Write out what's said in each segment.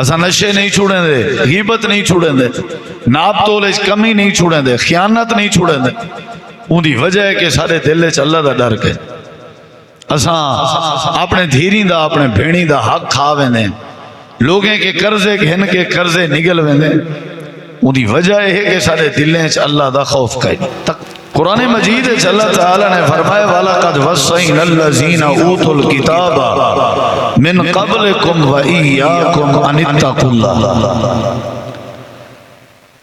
اسا نشے نہیں چھوڑیں دے، غیبت نہیں چھوڑیں دے، ناپ تول کمی نہیں چھوڑیں دے، خیانت نہیں چھوڑیں دے. ان دی وجہ ہے کہ سارے دل وچ اللہ دا ڈر کے اساں اپنے دھیری دا اپنے بھیڑی دا حق کھا ویندے، لوگیں کے قرضے گھن کے قرضے نگل ویندے. ان دی وجہ ہے کہ سارے دلیں وچ اللہ دا خوف کائے. قرآن مجید ہے اللہ تعالیٰ نے فرمایا وَلَقَدْ وَصَّيْنَا الَّذِينَ أُوتُوا الْكِتَابَ مِنْ قَبْلِكُمْ وَإِيَّاكُمْ أَنِ اتَّقُوا اللَّهَ.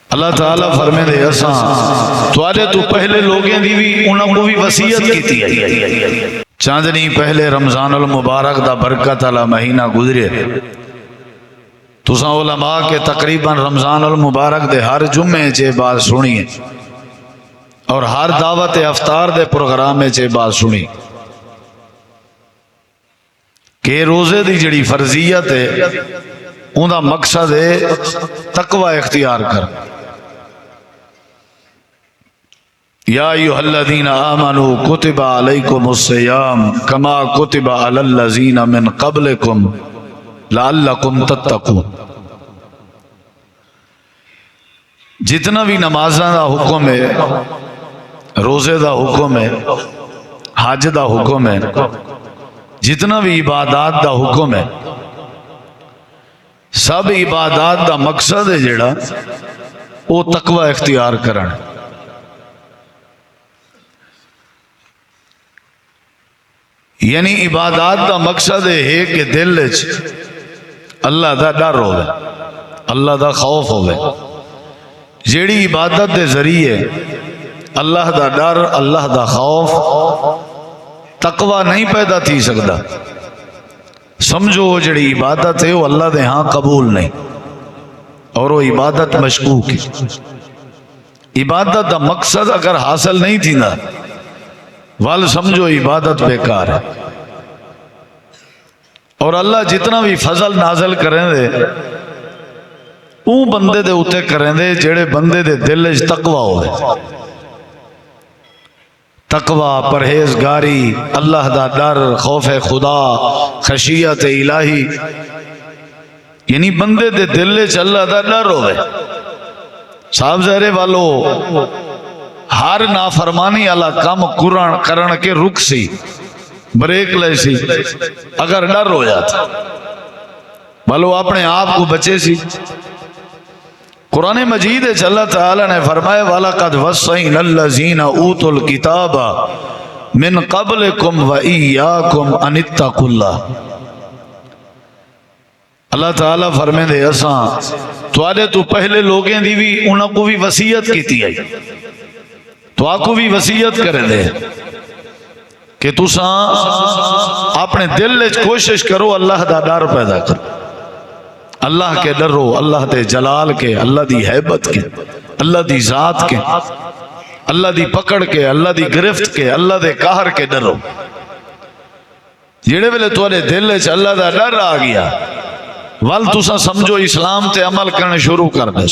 اللہ تعالیٰ فرمائے دے اساں توالے تو پہلے لوگیں دی بھی انہوں کو بھی وصیت کیتی ہے. چاندنی پہلے رمضان المبارک دا برکت والا مہینہ گزرے، تساں علماء کے تقریباً رمضان المبارک دے ہر جمعے چے بات سنی ہے اور ہر دعوت افطار دے پروگرام میں چے بات سنی کہ روزے دی جڑی فرضیت ہے ان دا مقصد ہے تقوی اختیار کر. یا ایھا الذین آمنوا کتب علیکم الصیام کما کتب علی الذین من قبلکم لعلکم تتقون. جتنا بھی نمازاں دا حکم ہے، روزے دا حکم ہے، حج دا حکم ہے، جتنا بھی عبادات دا حکم ہے، سب عبادات دا مقصد ہے جڑا وہ تقوی اختیار کرن. یعنی عبادات دا مقصد ہے کہ دل وچ اللہ دا ڈر ہوے، اللہ دا خوف ہوے. جیڑی عبادت دے ذریعے اللہ دا ڈر، اللہ دا خوف، تقوی نہیں پیدا تھی سکتا، سمجھو وہ جڑی عبادت ہے وہ اللہ دے ہاں قبول نہیں اور وہ عبادت مشکوک ہے. عبادت دا مقصد اگر حاصل نہیں تھی نا وال سمجھو عبادت بیکار ہے. اور اللہ جتنا بھی فضل نازل کریں دے وہ بندے دے اتے کریں دے جڑے بندے دے دل وچ تقوی ہوئے. تقوی، پرہیزگاری، اللہ دا ڈر، خوف خدا، خشیت الہی، یعنی بندے دے دل وچ اللہ دا ڈر ہوئے. صاحب زہرے والو ہر نافرمانی والا کام کرن کے رک سی، بریک لے سی اگر ڈر ہو جاتا، والو اپنے آپ کو بچے سی. قرآن مجید ہے اللہ تعالیٰ نے فرمایا وَلَقَدْ وَصَّيْنَا الَّذِينَ أُوتُوا الْكِتَابَ مِنْ قَبْلِكُمْ وَإِيَّاكُمْ أَنِ اتَّقُوا اللَّهَ. اللہ تعالیٰ فرمائے دے اساں توالے تو پہلے لوگیں دی بھی انہوں کو بھی وصیت کیتی ہے، تو آپ کو بھی وصیت کرے دے کہ تساں اپنے دل وچ کوشش کرو اللہ دا ڈر پیدا کرو، اللہ کے ڈرو، اللہ دے جلال کے، اللہ دی حیبت کے، اللہ دی ذات کے، اللہ دی پکڑ کے، اللہ دی گرفت کے، اللہ دے قہر کے ڈرو. جڑے ویلے تواڈے دل وچ اللہ دا ڈر آ گیا ول تساں سمجھو اسلام تے عمل کرنا شروع کر دے.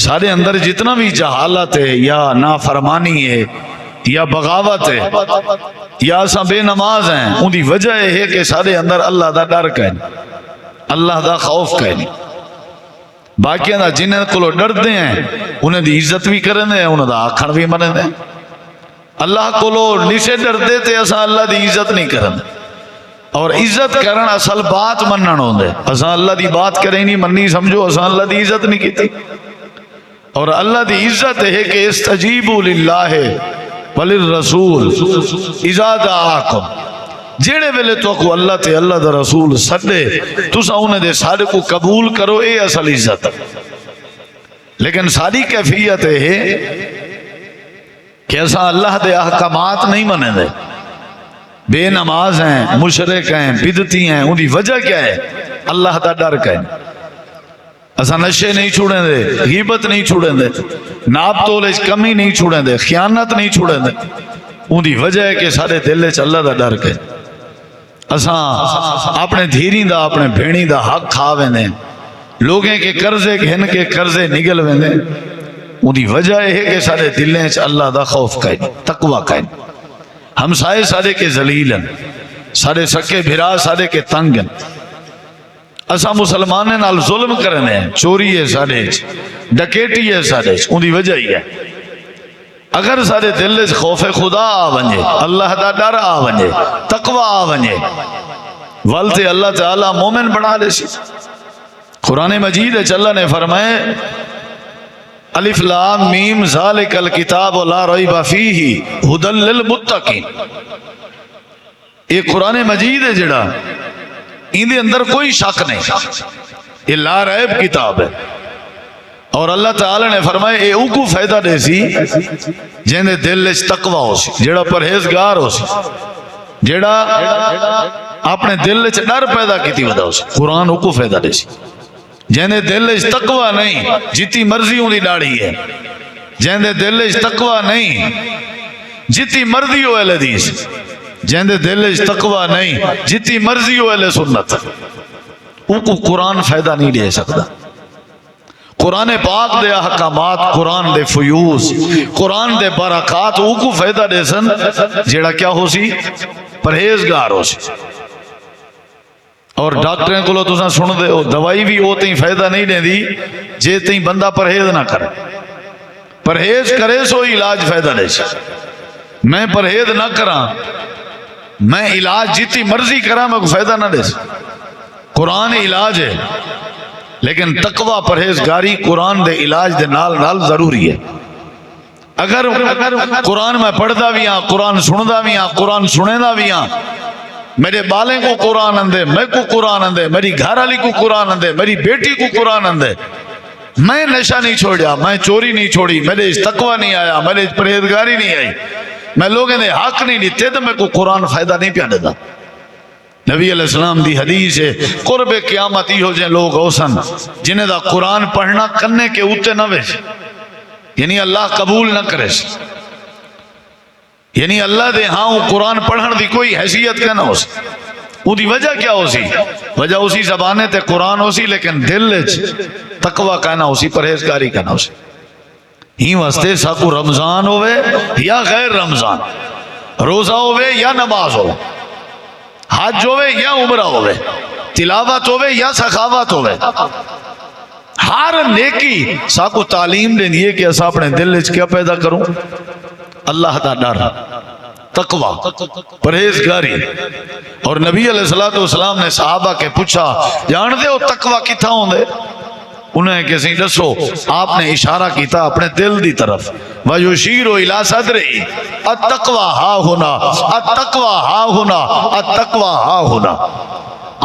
سارے اندر جتنا بھی جہالت ہے یا نافرمانی ہے یا بغاوت ہے یا اساں بے نماز ہیں، ان دی وجہ ہے کہ سارے اندر اللہ دا ڈر کہیں، اللہ دا خوف کہیں. باقی دا جنہیں کو ڈر دے ہیں انہیں دی عزت بھی کریں دے، انہیں دا آکھن بھی منیں دے. اللہ کو نشے ڈر دے تے اساں اللہ دی عزت نہیں کریں. اور عزت کرن اصل بات منن ہوندے، اساں اللہ دی بات کریں نہیں مننی سمجھو اساں اللہ دی عزت نہیں کیتی. اور اللہ دی عزت ہے کہ استجیبوا للہ وللرسول اذا دعاکم. جیڑے ویلے تو کو اللہ تے اللہ دا رسول سدے تساں انہیں دے سارے کو قبول کرو، اے اصل عزت. لیکن ساری کیفیت ہے کہ اساں اللہ دے احکامات نہیں منے دے، بے نماز ہیں، مشرک ہیں، بدعتی ہیں. ان کی وجہ کیا ہے؟ اللہ دا ڈر کہیں. اساں نشے نہیں چھوڑیں دے، غیبت نہیں چھوڑیں دے، ناپ تول کمی نہیں چھوڑیں دے، خیانت نہیں چھوڑیں دے. ان کی وجہ ہے کہ سارے دل وچ اللہ دا ڈر کہیں. اساں اپنے دھیری دا اپنے بھیڑی دا حق کھا ویندے، لوگیں کے قرضے گھن کے قرضے نگل ویندے. ان کی وجہ ہے کہ سارے دلیں وچ اللہ دا خوف کہیں، تقوی کہیں. ہمسائے سارے کے ذلیل ہیں، سارے سکے بھرا سارے کے تنگ ہیں. اسا مسلمانے نال ظلم کرنے، چوری ہے سارے، ڈکیٹی ہے سارے، ان دی وجہ ہی ہے اگر سارے دل وچ خوف خدا آ ونجے، اللہ دا ڈر آ ونجے، تقوی آ ونجے، ولتے اللہ تعالیٰ مومن بنا لے سی۔ قرآن مجید ہے اللہ نے فرمائے الف لام میم ذالک الکتاب لا ریب فیہ ھدی للمتقین، یہ قرآن مجید ہے جڑا ان دے اندر کوئی شک نہیں، یہ لا ریب کتاب ہے، اور اللہ تعالی نے فرمایا اے او کو فائدہ دے سی جن دے دل وچ تقوی ہو سی، جڑا پرہیزگار ہو سی، جڑا اپنے دل وچ ڈر پیدا کیتی ودا ہو سی، قرآن او کو فائدہ دے سی۔ جن دے دل وچ تقوی نہیں، جتی مرضی اون دی داڑھی ہے، جن دے دل وچ تقوی نہیں، جتی مرضی ہو اہل حدیث، جن دے دل وچ تقوی نہیں، جتی مرضی ہو اہل سنت، او کو قرآن فائدہ نہیں دے سکتا۔ قرآن پاک دے احکامات، قرآن دے فیوز، قرآن دے برکات او کو فائدہ دے سن جیڑا کیا ہو سی؟ پرہیزگار ہو سی۔ اور ڈاکٹریں کو تساں سن دے ہو دوائی بھی او تیں فائدہ نہیں دے دی جے تیں بندہ پرہیز نہ کرے، پرہیز کرے سو علاج فائدہ دے سی۔ میں پرہیز نہ کراں، میں علاج جتنی مرضی کراں میں کو فائدہ نہ دے سی۔ قرآن علاج ہے لیکن تقوی پرہیزگاری قرآن دے علاج دے نال نال ضروری ہے۔ اگر قرآن میں پڑھدا بھی ہاں، قرآن سندا بھی ہاں، قرآن سنیدا بھی ہاں، میرے بالیں کو قرآن اندے، میں کو قرآن اندے، میری گھر والی کو قرآن اندے، میری بیٹی کو قرآن اندے، میں نشہ نہیں چھوڑیا، میں چوری نہیں چھوڑی، میرے تقوی نہیں آیا، میرے پرہیزگاری نہیں آئی، میں لوگوں نے حق نہیں دیتے تو میں کو قرآن فائدہ نہیں پیا دیتا۔ نبی علیہ السلام دی حدیث ہے قرب قیامت ہی ہو جائیں لوگ اوسن جنہیں دا قرآن پڑھنا کرنے کے اوتے نہ ویسے، یعنی اللہ قبول نہ کرے، یعنی اللہ دے ہاں قرآن پڑھن دی کوئی حیثیت کا نہ ہو سی۔ وہ دی وجہ کیا ہو سی؟ وجہ اسی زبانے تے قرآن ہو سی لیکن دل تقوی کا نہ ہو سی، پرہیزگاری کا نہ ہو سی۔ ہی واسطے ساکو رمضان ہوئے یا غیر رمضان، روزہ ہوئے یا نماز ہوئے، حج ہوئے یا عمرہ ہوئے، تلاوت ہوئے یا سخاوت ہوئے، ہر نیکی ساکو تعلیم دیں دیئے کہ اسا اپنے دل وچ کیا پیدا کروں؟ اللہ دا ڈر، تقوی، پرہیزگاری۔ اور نبی علیہ السلام نے صحابہ کے پوچھا جان دے ہو تقوی کتھا ہوں دے؟ انہیں کسی دسو، آپ نے اشارہ کیتا اپنے دل دی طرف، وَيُشِيرُ إِلَى صَدْرِهِ التَّقْوَى ہا ہونا، التَّقْوَى ہا ہونا، التَّقْوَى ہا ہونا۔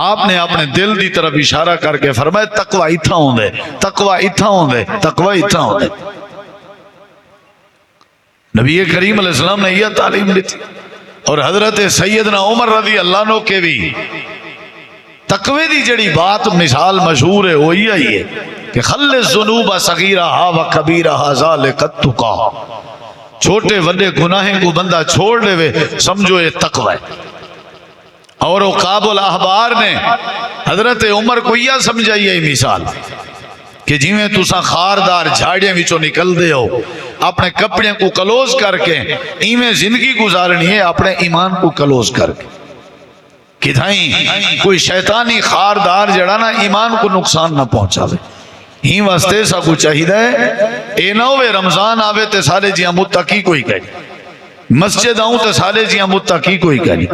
آپ نے اپنے دل دی طرف اشارہ کر کے فرمایا تقوی اتھا ہوں دے، تقوی اتھا ہوں دے، تقوی اتھا ہوں دے۔ نبی کریم علیہ السلام نے یہ تعلیم دی تھی، اور حضرت سیدنا عمر رضی اللہ عنہ کے بھی تقوی دی جڑی بات مثال مشہور ہے وہ یہی ہے کہ خلص ذنوب صغیرہا و کبیرہا ذالک التقی، چھوٹے وڈے گناہیں کو بندہ چھوڑ لے وے سمجھو یہ تقوی ہے۔ اور وہ قاب الاحبار نے حضرت عمر کو یہ سمجھائی ہے مثال کہ جی میں تساں خاردار جھاڑیاں وچوں نکل دے ہو، اپنے کپڑے کو کلوز کر کے ایویں زندگی گزارنی ہے اپنے ایمان کو کلوز کر کے، کدھائیں کوئی شیطانی خاردار جڑا نا ایمان کو نقصان نہ پہنچاوے۔ ہی واسطے سا کو چاہیدہ ہے اے نہ ہوئے رمضان آوے تے سارے جیاں متقی کوئی کہنی، مسجد آؤں تے سارے جیاں متقی کوئی کہنی،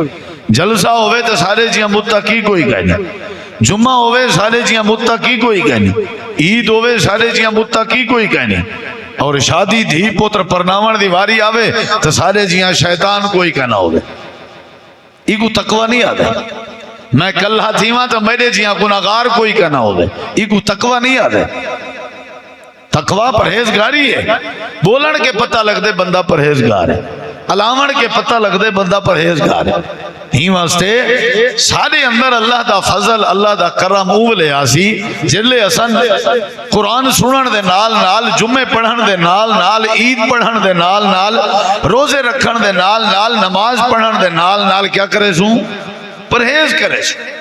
جلسہ ہوئے تے سارے جیاں متقی کوئی کہنی، جمعہ ہوئے سارے جیاں متقی کوئی کہنی، عید ہوئے سارے جیاں متقی کوئی کہنی، اور شادی دھی پتر پرناون دی واری آوے تو سارے جیاں شیطان کوئی کہنا ہوئے۔ ایگو تقوی نہیں آدھے، میں کلہ تھیواں تو میرے جیاں گناہگار کوئی کہنا ہوئے، ایگو تقوی نہیں آدھے۔ تقوی پرہیزگاری ہے، بولن کے پتہ لگ دے بندہ پرہیزگار ہے، علاوڑ کے پتہ لگ دے بندہ پرہیزگار ہے۔ ہی واسطے سارے اندر اللہ دا فضل، اللہ دا کرم اولے آسی جلے اسن قرآن سنن دے نال نال، جمعے پڑھن دے نال نال، عید پڑھن دے نال نال، روزے رکھن دے نال نال، نماز پڑھن دے نال نال کیا کرے سوں؟ پرہیز کرے سوں۔